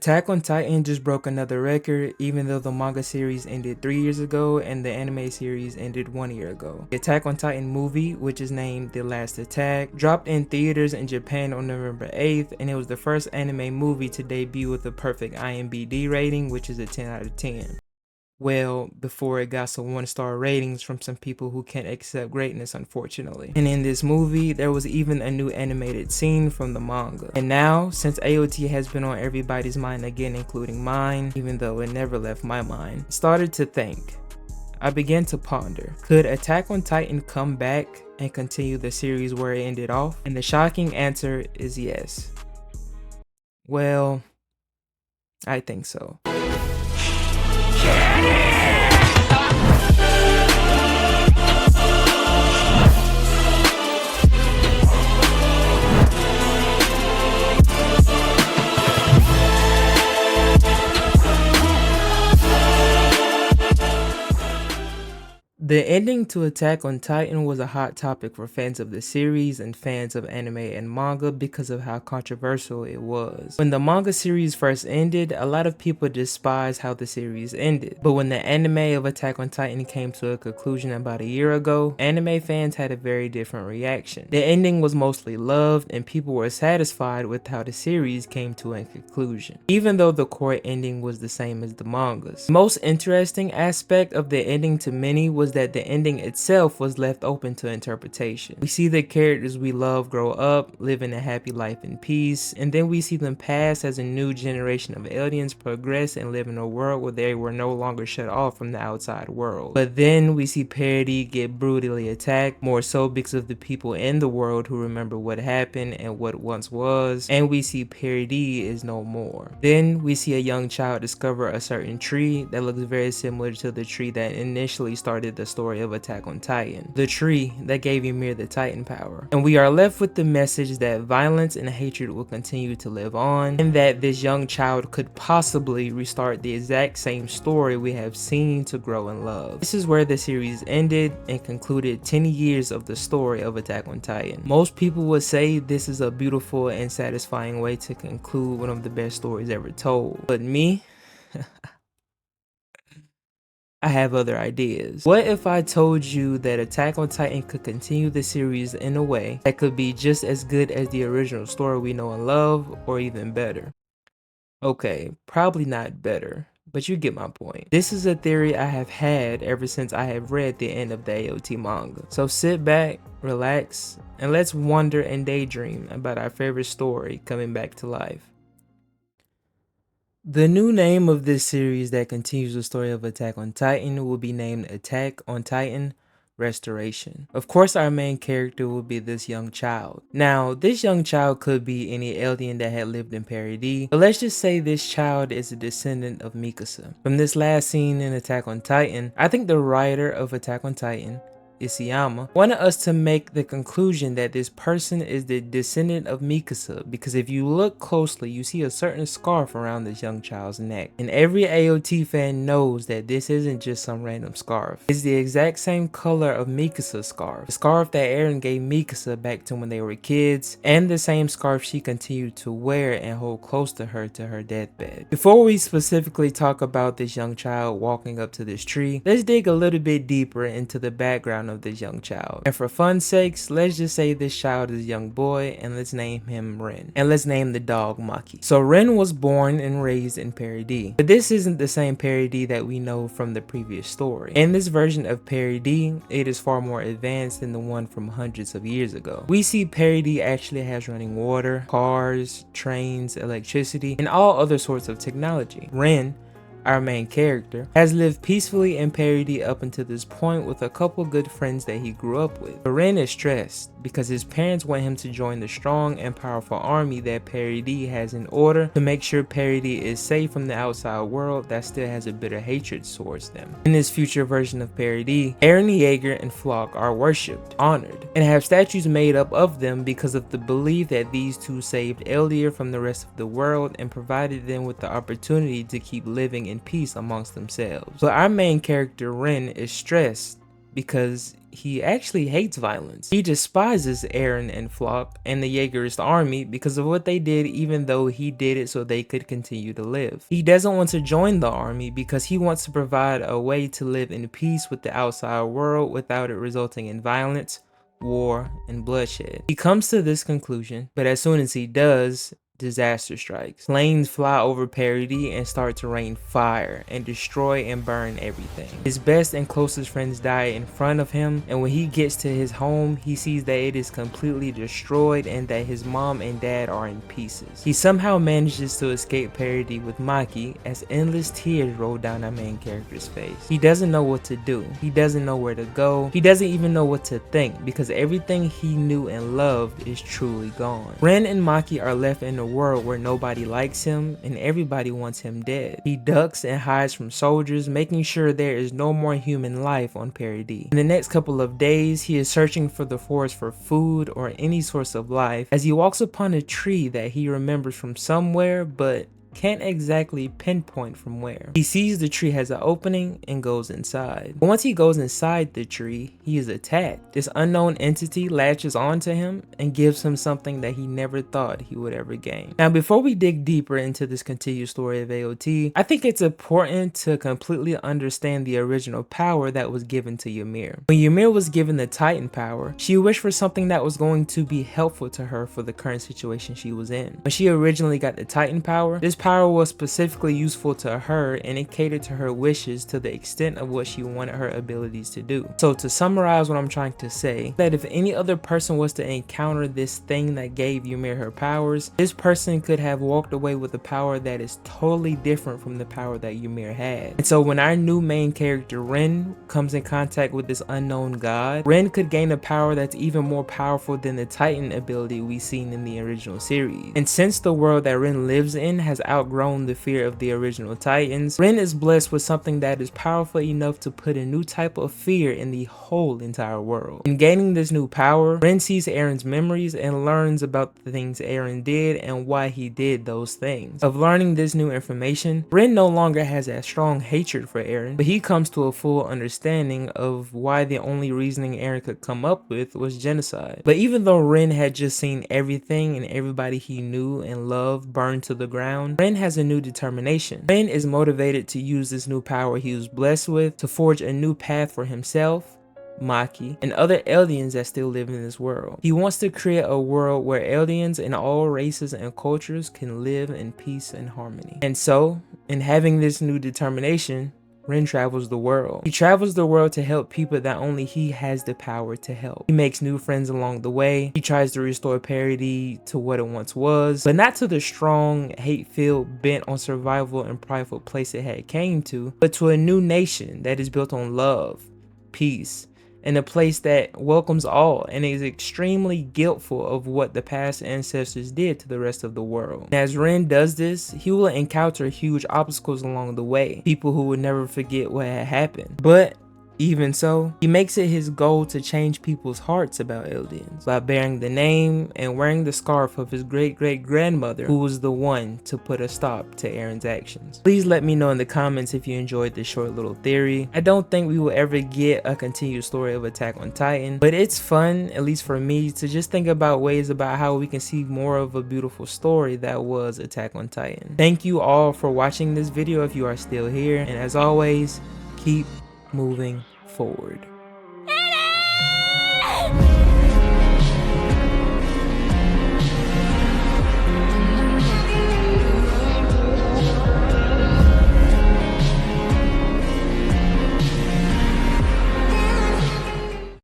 Attack on Titan just broke another record, even though the manga series ended 3 years ago and the anime series ended 1 year ago. The Attack on Titan movie, which is named The Last Attack, dropped in theaters in Japan on November 8th, and it was the first anime movie to debut with a perfect IMDb rating, which is a 10 out of 10. Well, before it got some 1-star ratings from some people who can't accept greatness, unfortunately. And in this movie, there was even a new animated scene from the manga. And now, since AOT has been on everybody's mind again, including mine, even though it never left my mind, I started to think. I began to ponder, could Attack on Titan come back and continue the series where it ended off? And the shocking answer is yes. Well, I think so. The ending to Attack on Titan was a hot topic for fans of the series and fans of anime and manga because of how controversial it was. When the manga series first ended, a lot of people despised how the series ended. But when the anime of Attack on Titan came to a conclusion about a year ago, anime fans had a very different reaction. The ending was mostly loved and people were satisfied with how the series came to a conclusion, even though the core ending was the same as the mangas. The most interesting aspect of the ending to many was that the ending itself was left open to interpretation. We see the characters we love grow up, living a happy life in peace, and then we see them pass as a new generation of aliens progress and live in a world where they were no longer shut off from the outside world. But then we see Paradis get brutally attacked, more so because of the people in the world who remember what happened and what once was, and we see Paradis is no more. Then we see a young child discover a certain tree that looks very similar to the tree that initially started the story of Attack on Titan, the tree that gave Ymir the Titan power. And we are left with the message that violence and hatred will continue to live on, and that this young child could possibly restart the exact same story we have seen to grow in love. This is where the series ended and concluded 10 years of the story of Attack on Titan. Most people would say this is a beautiful and satisfying way to conclude one of the best stories ever told. But me? I have other ideas. What if I told you that Attack on Titan could continue the series in a way that could be just as good as the original story we know and love, or even better? Okay, probably not better, but you get my point. This is a theory I have had ever since I have read the end of the AOT manga. So sit back, relax, and let's wonder and daydream about our favorite story coming back to life. The new name of this series that continues the story of Attack on Titan will be named Attack on Titan Restoration. Of course, our main character will be this young child. Now, this young child could be any alien that had lived in Paradis, but let's just say this child is a descendant of Mikasa. From this last scene in Attack on Titan, I think the writer of Attack on Titan, Isayama, wanted us to make the conclusion that this person is the descendant of Mikasa, because if you look closely, you see a certain scarf around this young child's neck. And every AOT fan knows that this isn't just some random scarf. It's the exact same color of Mikasa's scarf. The scarf that Eren gave Mikasa back to when they were kids, and the same scarf she continued to wear and hold close to her deathbed. Before we specifically talk about this young child walking up to this tree, let's dig a little bit deeper into the background of this young child. And for fun's sakes, let's just say this child is a young boy, and let's name him Ren. And let's name the dog Maki. So Ren was born and raised in Paradis. But this isn't the same Paradis that we know from the previous story. In this version of Paradis, it is far more advanced than the one from hundreds of years ago. We see Paradis actually has running water, cars, trains, electricity, and all other sorts of technology. Ren, our main character, has lived peacefully in Paradis up until this point with a couple good friends that he grew up with. But Ren is stressed because his parents want him to join the strong and powerful army that Paradis has in order to make sure Paradis is safe from the outside world that still has a bitter hatred towards them. In this future version of Paradis, Eren Yeager and Floch are worshipped, honored, and have statues made up of them because of the belief that these two saved Eldir from the rest of the world and provided them with the opportunity to keep living in peace amongst themselves. But our main character Ren is stressed because he actually hates violence. He despises Eren and Floch and the Jaegerist army because of what they did, even though he did it so they could continue to live. He doesn't want to join the army because he wants to provide a way to live in peace with the outside world without it resulting in violence, war, and bloodshed. He comes to this conclusion, but as soon as he does, disaster strikes. Planes fly over Paradis and start to rain fire and destroy and burn everything. His best and closest friends die in front of him, and when he gets to his home, he sees that it is completely destroyed and that his mom and dad are in pieces. He somehow manages to escape Paradis with Maki as endless tears roll down our main character's face. He doesn't know what to do. He doesn't know where to go. He doesn't even know what to think because everything he knew and loved is truly gone. Ren and Maki are left in a world where nobody likes him and everybody wants him dead. He ducks and hides from soldiers, making sure there is no more human life on Paradis. In the next couple of days, he is searching for the forest for food or any source of life as he walks upon a tree that he remembers from somewhere but can't exactly pinpoint from where. He sees the tree has an opening and goes inside. But once he goes inside the tree, he is attacked. This unknown entity latches onto him and gives him something that he never thought he would ever gain. Now, before we dig deeper into this continued story of AOT, I think it's important to completely understand the original power that was given to Ymir. When Ymir was given the Titan power, she wished for something that was going to be helpful to her for the current situation she was in. When she originally got the Titan power, this power was specifically useful to her and it catered to her wishes to the extent of what she wanted her abilities to do. So to summarize what I'm trying to say, that if any other person was to encounter this thing that gave Ymir her powers, this person could have walked away with a power that is totally different from the power that Ymir had. And so when our new main character Ren comes in contact with this unknown god, Ren could gain a power that's even more powerful than the Titan ability we seen in the original series. And since the world that Ren lives in has outgrown the fear of the original Titans, Ren is blessed with something that is powerful enough to put a new type of fear in the whole entire world. In gaining this new power, Ren sees Eren's memories and learns about the things Eren did and why he did those things. Of learning this new information, Ren no longer has that strong hatred for Eren, but he comes to a full understanding of why the only reasoning Eren could come up with was genocide. But even though Ren had just seen everything and everybody he knew and loved burned to the ground, Ren has a new determination. Ren is motivated to use this new power he was blessed with to forge a new path for himself, Maki, and other aliens that still live in this world. He wants to create a world where aliens in all races and cultures can live in peace and harmony. And so, in having this new determination, Ren travels the world. He travels the world to help people that only he has the power to help. He makes new friends along the way. He tries to restore Paradis to what it once was, but not to the strong, hate-filled, bent on survival and prideful place it had came to, but to a new nation that is built on love, peace, and a place that welcomes all and is extremely guiltful of what the past ancestors did to the rest of the world. And as Ren does this, he will encounter huge obstacles along the way, people who would never forget what had happened. But even so, he makes it his goal to change people's hearts about Eldians by bearing the name and wearing the scarf of his great-great-grandmother, who was the one to put a stop to Eren's actions. Please let me know in the comments if you enjoyed this short little theory. I don't think we will ever get a continued story of Attack on Titan, but it's fun, at least for me, to just think about ways about how we can see more of a beautiful story that was Attack on Titan. Thank you all for watching this video if you are still here, and as always, keep moving forward.